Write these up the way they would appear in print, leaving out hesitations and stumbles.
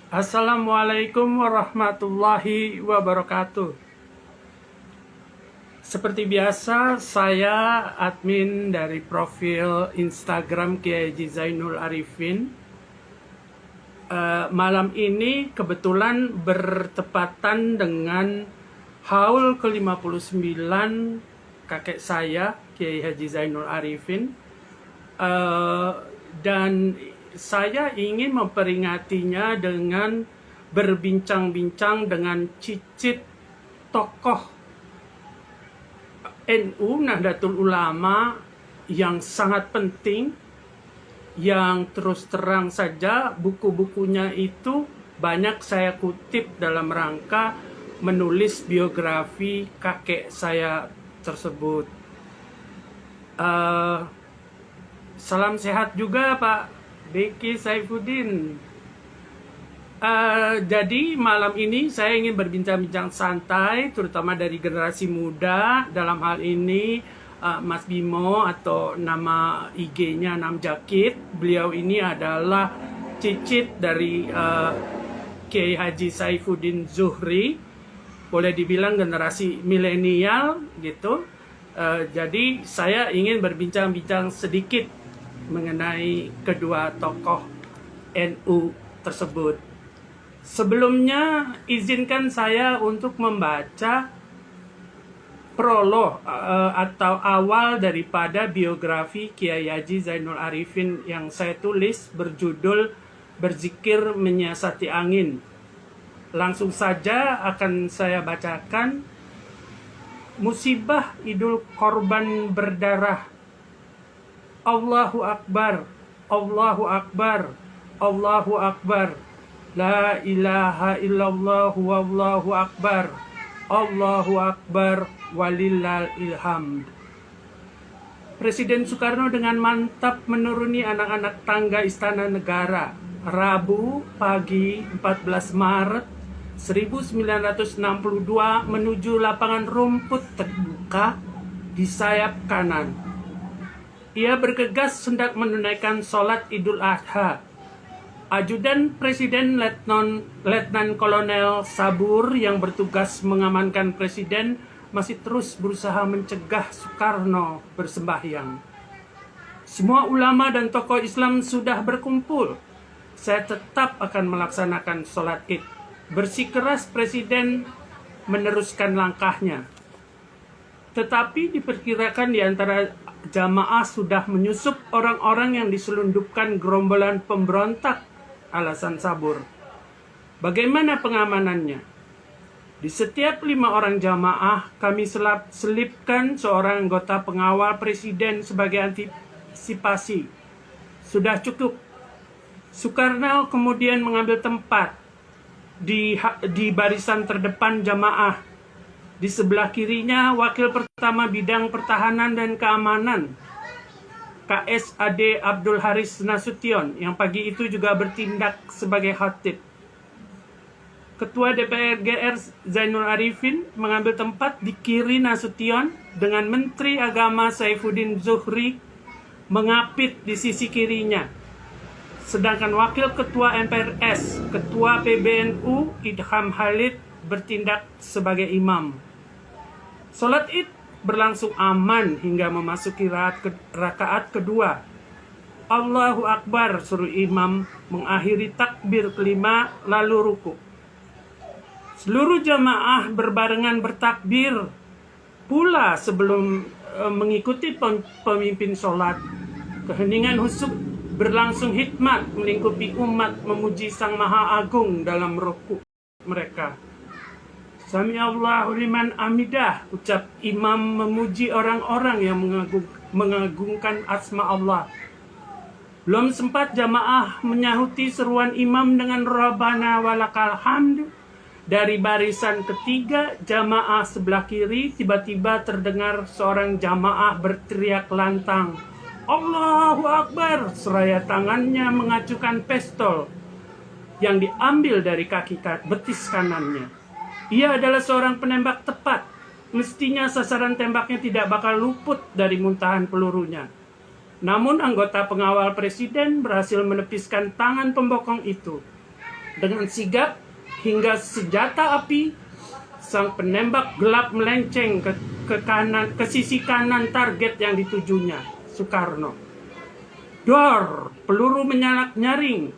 Assalamualaikum warahmatullahi wabarakatuh. Seperti biasa, saya admin dari profil Instagram Kiai Haji Zainul Arifin. Malam ini kebetulan bertepatan dengan haul ke-59 kakek saya, Kiai Haji Zainul Arifin. Dan saya ingin memperingatinya dengan berbincang-bincang dengan cicit tokoh NU Nahdlatul Ulama yang sangat penting, yang terus terang saja buku-bukunya itu banyak saya kutip dalam rangka menulis biografi kakek saya tersebut. Salam sehat juga Pak Beki Saifuddin. Jadi malam ini saya ingin berbincang-bincang santai, terutama dari generasi muda. Dalam hal ini Mas Bimo atau nama IG-nya Nam Jakit. Beliau ini adalah cicit dari Kiai Haji Saifuddin Zuhri. Boleh dibilang generasi milenial gitu. Jadi saya ingin berbincang-bincang sedikit mengenai kedua tokoh NU tersebut. Sebelumnya izinkan saya untuk membaca prolog atau awal daripada biografi Kiai Haji Zainul Arifin yang saya tulis berjudul Berzikir Menyiasati Angin. Langsung saja akan saya bacakan. Musibah Idul Korban berdarah. Allahu Akbar, Allahu Akbar, Allahu Akbar. La ilaha illallah wallahu akbar. Allahu akbar walillahil hamd. Presiden Soekarno dengan mantap menuruni anak-anak tangga Istana Negara Rabu pagi 14 Maret 1962 menuju lapangan rumput terbuka di sayap kanan. Ia bergegas hendak menunaikan sholat Idul Adha. Ajudan Presiden Letnan Kolonel Sabur yang bertugas mengamankan Presiden masih terus berusaha mencegah Soekarno bersembahyang. Semua ulama dan tokoh Islam sudah berkumpul. Saya tetap akan melaksanakan sholat Id. Bersikeras Presiden meneruskan langkahnya. Tetapi diperkirakan di antara jamaah sudah menyusup orang-orang yang diselundupkan gerombolan pemberontak, alasan Sabur. Bagaimana pengamanannya? Di setiap 5 orang jamaah kami selipkan seorang anggota pengawal presiden sebagai antisipasi. Sudah cukup. Soekarno kemudian mengambil tempat di barisan terdepan jamaah. Di sebelah kirinya wakil pertama bidang pertahanan dan keamanan, KSAD Abdul Haris Nasution, yang pagi itu juga bertindak sebagai khatib. Ketua DPR GR Zainul Arifin mengambil tempat di kiri Nasution dengan Menteri Agama Saifuddin Zuhri mengapit di sisi kirinya. Sedangkan Wakil Ketua MPRS, Ketua PBNU Idham Khalid bertindak sebagai imam. Salat Id berlangsung aman hingga memasuki rakaat kedua. Allahu Akbar, suruh imam mengakhiri takbir kelima lalu ruku. Seluruh jamaah berbarengan bertakbir pula sebelum mengikuti pemimpin sholat. Keheningan khusyuk berlangsung hikmat melingkupi umat memuji Sang Maha Agung dalam ruku mereka. Sami Allahu liman hamidah, ucap imam memuji orang-orang yang mengagungkan asma Allah. Belum sempat jamaah menyahuti seruan imam dengan Rabbana walakal hamd. Dari barisan ketiga jamaah sebelah kiri tiba-tiba terdengar seorang jamaah berteriak lantang, Allahu Akbar, seraya tangannya mengacukan pistol yang diambil dari kaki betis kanannya. Ia adalah seorang penembak tepat. Mestinya sasaran tembaknya tidak bakal luput dari muntahan pelurunya. Namun anggota pengawal presiden berhasil menepiskan tangan pembokong itu. Dengan sigap hingga senjata api, sang penembak gelap melenceng ke sisi kanan target yang ditujunya, Soekarno. Dor, peluru menyalak nyaring.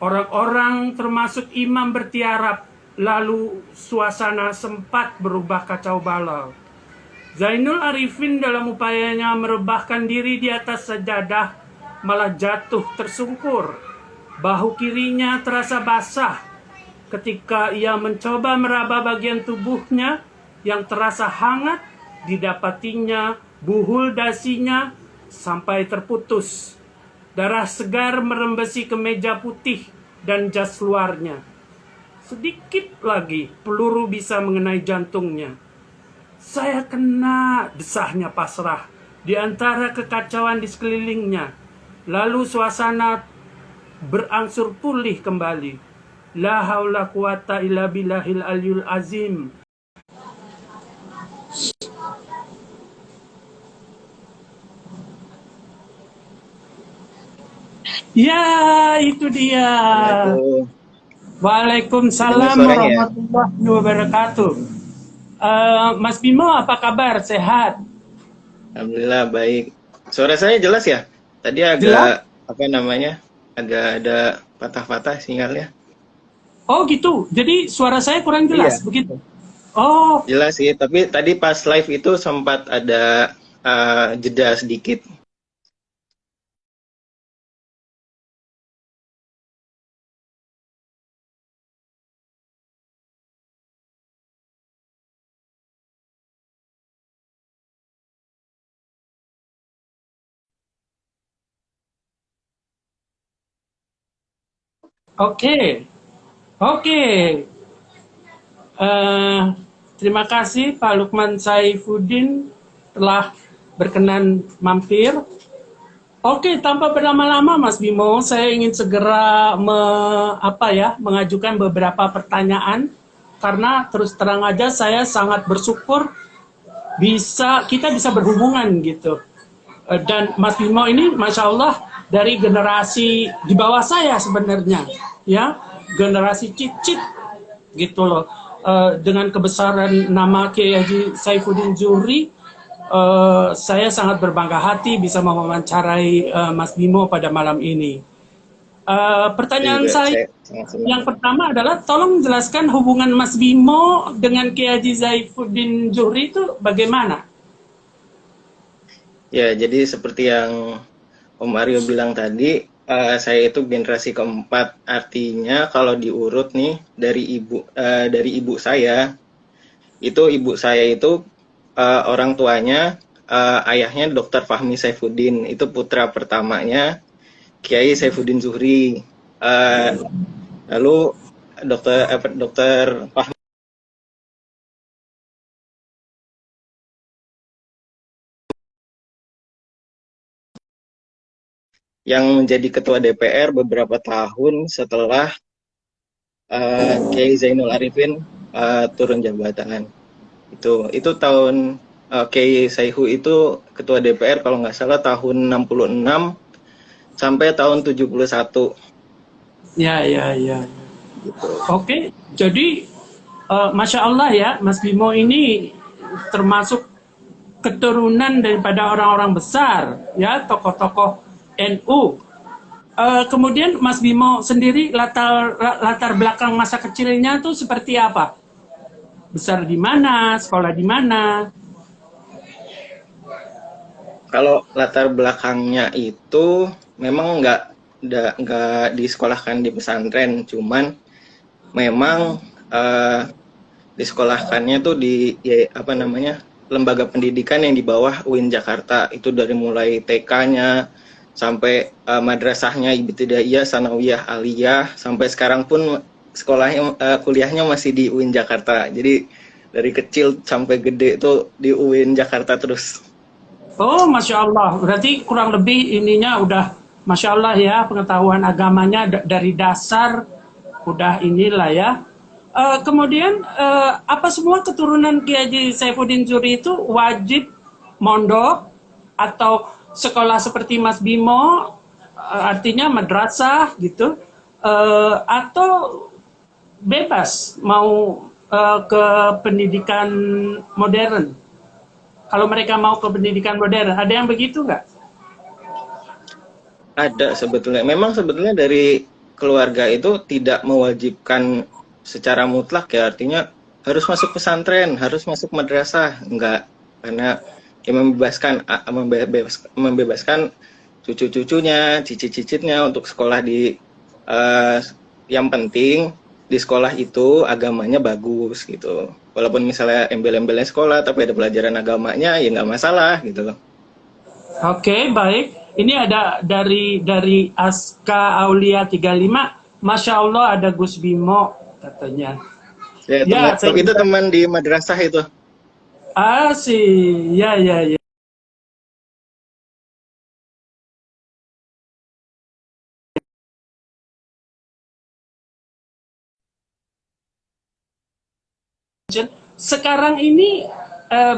Orang-orang termasuk imam bertiarap, lalu suasana sempat berubah kacau balau. Zainul Arifin dalam upayanya merebahkan diri di atas sajadah malah jatuh tersungkur. Bahu kirinya terasa basah ketika ia mencoba meraba bagian tubuhnya yang terasa hangat. Didapatinya buhul dasinya sampai terputus. Darah segar merembesi kemeja putih dan jas luarnya. Sedikit lagi peluru bisa mengenai jantungnya. Saya kena, desahnya pasrah di antara kekacauan di sekelilingnya. Lalu suasana berangsur pulih kembali. La haula quwata illa billahil aliyul azim. Ya, itu dia. Waalaikumsalam warahmatullahi wabarakatuh. Mas Bimo, apa kabar? Sehat? Alhamdulillah baik. Suara saya jelas ya? Tadi agak Jelas? agak ada patah-patah sinyalnya. Oh gitu. Jadi suara saya kurang jelas, Iya. begitu? Oh, Jelas sih, tapi tadi pas live itu sempat ada jeda sedikit. oke. Oke. Eh, terima kasih Pak Lukman Saifuddin telah berkenan mampir. Oke, tanpa berlama-lama Mas Bimo, saya ingin segera mengajukan beberapa pertanyaan karena terus terang aja saya sangat bersyukur kita bisa berhubungan gitu. Dan Mas Bimo ini Masya Allah dari generasi di bawah saya sebenarnya, ya, generasi cicit gitu loh. Dengan kebesaran nama Kiai Haji Saifuddin Zuhri, saya sangat berbangga hati bisa mewawancarai Mas Bimo pada malam ini. Pertanyaan saya yang pertama adalah, tolong jelaskan hubungan Mas Bimo dengan Kiai Haji Saifuddin Zuhri itu bagaimana? Ya, jadi seperti yang Om Aryo bilang tadi, saya itu generasi keempat. Artinya kalau diurut nih dari ibu saya, ibu saya itu orang tuanya, ayahnya Dr. Fahmi Saifuddin, itu putra pertamanya Kiai Saifuddin Zuhri. Lalu Dr. Fahmi yang menjadi ketua DPR beberapa tahun setelah Kiai Zainul Arifin turun jabatan. Itu tahun Kiai Saihu itu ketua DPR kalau nggak salah tahun 66 sampai tahun 71. Ya. Gitu. Oke, jadi Masya Allah ya, Mas Bimo ini termasuk keturunan daripada orang-orang besar, ya, tokoh-tokoh NU. Kemudian Mas Bimo sendiri latar belakang masa kecilnya tuh seperti apa? Besar di mana? Sekolah di mana? Kalau latar belakangnya itu memang nggak disekolahkan di pesantren, cuman memang disekolahkannya tuh di lembaga pendidikan yang di bawah UIN Jakarta. Itu dari mulai TK-nya sampai madrasahnya Ibtidaiyah, Sanawiyah, Aliyah, sampai sekarang pun sekolahnya kuliahnya masih di UIN Jakarta. Jadi dari kecil sampai gede itu di UIN Jakarta terus. Oh, Masya Allah. Berarti kurang lebih ininya udah Masya Allah ya, pengetahuan agamanya dari dasar udah inilah ya. Kemudian apa semua keturunan Kiai Haji Saifuddin Zuhri itu wajib mondok atau sekolah seperti Mas Bimo, artinya madrasah gitu, atau bebas mau ke pendidikan modern. Kalau mereka mau ke pendidikan modern, ada yang begitu nggak? Ada sebetulnya. Memang sebetulnya dari keluarga itu tidak mewajibkan secara mutlak ya, artinya harus masuk pesantren, harus masuk madrasah, enggak. Karena ya membebaskan cucu-cucunya, cicit-cicitnya untuk sekolah di eh, yang penting di sekolah itu agamanya bagus gitu. Walaupun misalnya embel-embelnya sekolah tapi ada pelajaran agamanya ya nggak masalah gitu. Oke, baik. Ini ada dari Aska Aulia 35. Masya Allah ada Gus Bimo katanya. Ya, Ya, saya itu bisa. teman di madrasah itu. Ah sih, ya ya ya. Sekarang ini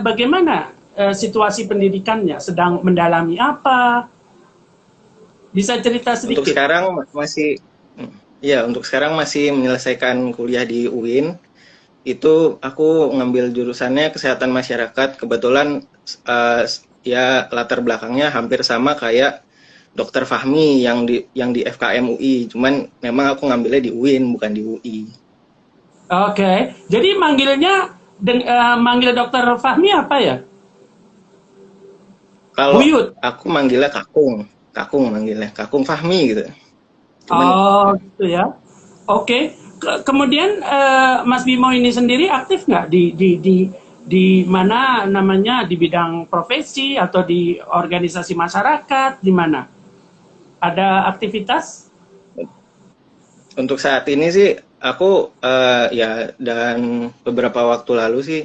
bagaimana situasi pendidikannya? Sedang mendalami apa? Bisa cerita Untuk sedikit? sekarang masih ya, untuk sekarang masih menyelesaikan kuliah di UIN. Itu aku ngambil jurusannya kesehatan masyarakat. Kebetulan eh, ya latar belakangnya hampir sama kayak Dokter Fahmi yang di FKM UI. Cuman memang aku ngambilnya di UIN bukan di UI. Oke, jadi manggil dokter Fahmi apa ya? Kalau Buyut. aku manggilnya Kakung, Kakung manggilnya, Kakung Fahmi gitu. Cuman Oh, gitu ya. Oke. Kemudian Mas Bimo ini sendiri aktif nggak di mana namanya di bidang profesi atau di organisasi masyarakat di mana? Ada aktivitas? untuk saat ini sih aku ya, dan beberapa waktu lalu sih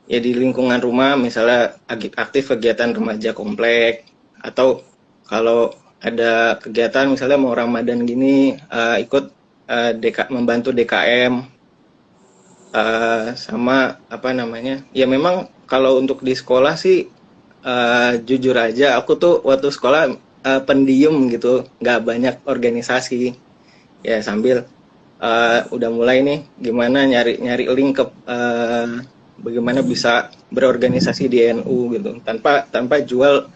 ya di lingkungan rumah misalnya aktif kegiatan remaja komplek, atau kalau ada kegiatan misalnya mau Ramadan gini ikut membantu DKM, sama apa namanya ya. Memang kalau untuk di sekolah sih jujur aja aku tuh waktu sekolah pendiam gitu, nggak banyak organisasi ya. Sambil udah mulai nih gimana nyari nyari link ke bagaimana bisa berorganisasi di NU gitu, tanpa jual.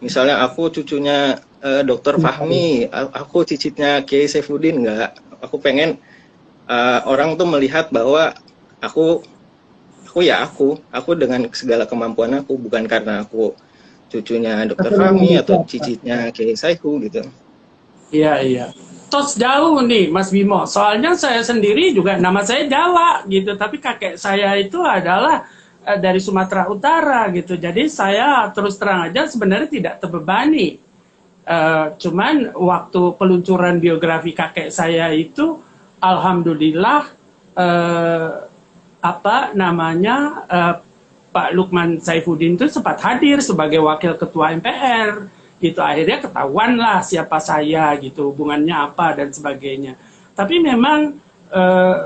Misalnya aku cucunya Dokter Fahmi, aku cicitnya Kiai Saifuddin, nggak. Aku pengen orang tuh melihat bahwa aku aku dengan segala kemampuan aku, bukan karena aku cucunya Dokter Fahmi atau cicitnya Kiai Saihu gitu. Iya, iya. Tos jauh nih Mas Bimo. Soalnya saya sendiri juga nama saya Jawa gitu, tapi kakek saya itu adalah dari Sumatera Utara gitu. Jadi saya terus terang aja sebenarnya tidak terbebani. Cuman waktu peluncuran biografi kakek saya itu, alhamdulillah eh, apa namanya Pak Lukman Saifuddin itu sempat hadir sebagai wakil ketua MPR gitu. Akhirnya ketahuan lah siapa saya gitu, hubungannya apa dan sebagainya. Tapi memang eh,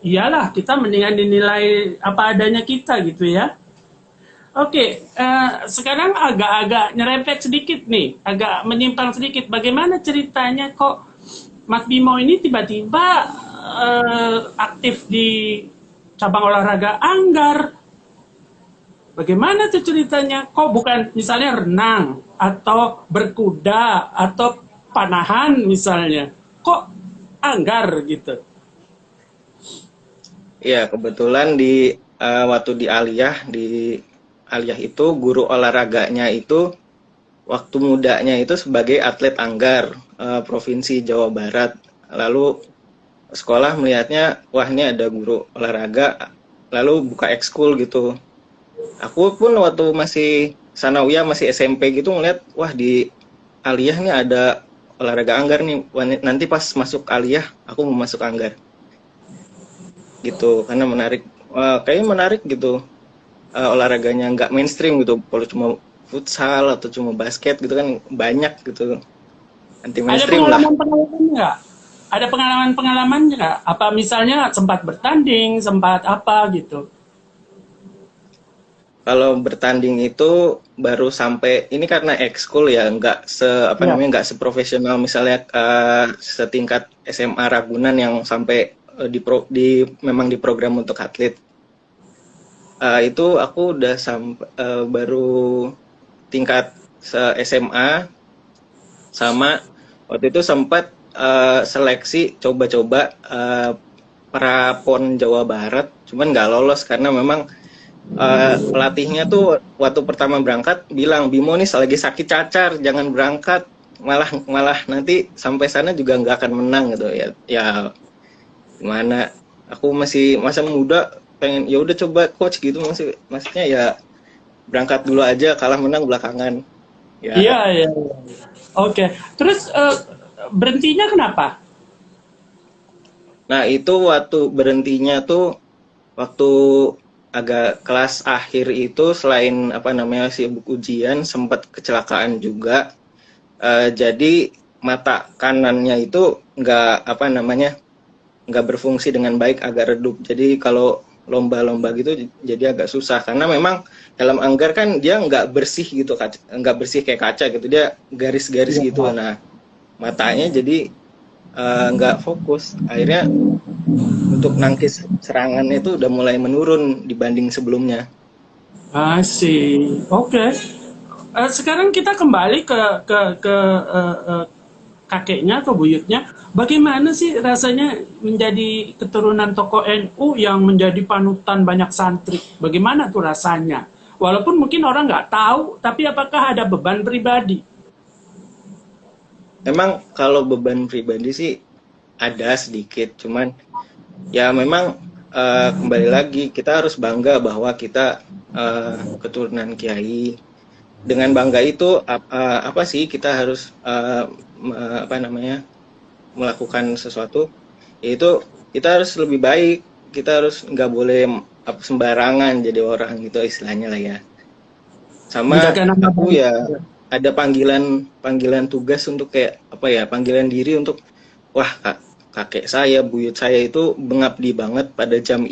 iyalah kita mendingan dinilai apa adanya kita gitu ya. Oke, sekarang agak-agak nyerempet sedikit nih, agak menyimpang sedikit. Bagaimana ceritanya kok Mas Bimo ini tiba-tiba aktif di cabang olahraga anggar? Bagaimana tuh ceritanya? Kok bukan misalnya renang atau berkuda atau panahan misalnya? Kok anggar gitu? Ya, kebetulan waktu di Aliyah itu guru olahraganya itu waktu mudanya itu sebagai atlet anggar Provinsi Jawa Barat. Lalu sekolah melihatnya, wah ini ada guru olahraga, lalu buka ekskul gitu. Aku pun waktu masih sanawiyah, masih SMP gitu ngeliat, wah di Aliyah nih ada olahraga anggar nih. Wah, nanti pas masuk Aliyah aku mau masuk anggar gitu, karena menarik. Kayaknya menarik gitu, olahraganya nggak mainstream gitu. Kalau cuma futsal atau cuma basket gitu kan banyak gitu, anti Ada mainstream lah. pengalaman-pengalaman nggak? Ada pengalaman-pengalaman nggak? Apa misalnya sempat bertanding, sempat apa gitu? Kalau bertanding itu baru sampai ini karena ekskul ya, nggak Ya. nggak seprofesional misalnya setingkat SMA Ragunan yang sampai memang di program untuk atlet. Itu aku udah baru tingkat SMA, sama waktu itu sempat seleksi coba-coba Prapon Jawa Barat, cuman nggak lolos karena memang pelatihnya tuh waktu pertama berangkat bilang, Bimo nih lagi sakit cacar, jangan berangkat, malah nanti sampai sana juga nggak akan menang gitu ya. Ya gimana, aku masih masa muda, pengen ya udah coba coach gitu, maksudnya ya berangkat dulu aja, kalah menang belakangan ya. Iya, iya. Oke. Terus berhentinya kenapa? Nah itu waktu berhentinya tuh waktu agak kelas akhir itu, selain apa namanya sibuk ujian, sempat kecelakaan juga. Jadi mata kanannya itu nggak berfungsi dengan baik, agak redup. Jadi kalau lomba-lomba gitu jadi agak susah karena memang dalam anggar kan dia nggak bersih gitu, nggak bersih kayak kaca gitu, dia garis-garis Iya. gitu. Nah matanya jadi nggak fokus, akhirnya untuk nangkis serangannya itu udah mulai menurun dibanding sebelumnya. Asik. Oke. Sekarang kita kembali ke kakeknya, ke buyutnya. Bagaimana sih rasanya menjadi keturunan tokoh NU yang menjadi panutan banyak santri? Bagaimana tuh rasanya? Walaupun mungkin orang nggak tahu, tapi apakah ada beban pribadi? Memang kalau beban pribadi sih ada sedikit, cuman ya memang kembali lagi kita harus bangga bahwa kita keturunan kiai. Dengan bangga itu apa sih, kita harus melakukan sesuatu, yaitu kita harus lebih baik, kita harus nggak boleh sembarangan jadi orang gitu istilahnya lah ya. Sama Menjaga nama aku baik. ya ada panggilan tugas untuk kayak apa ya, panggilan diri untuk, wah kakek saya, buyut saya itu mengabdi banget pada jam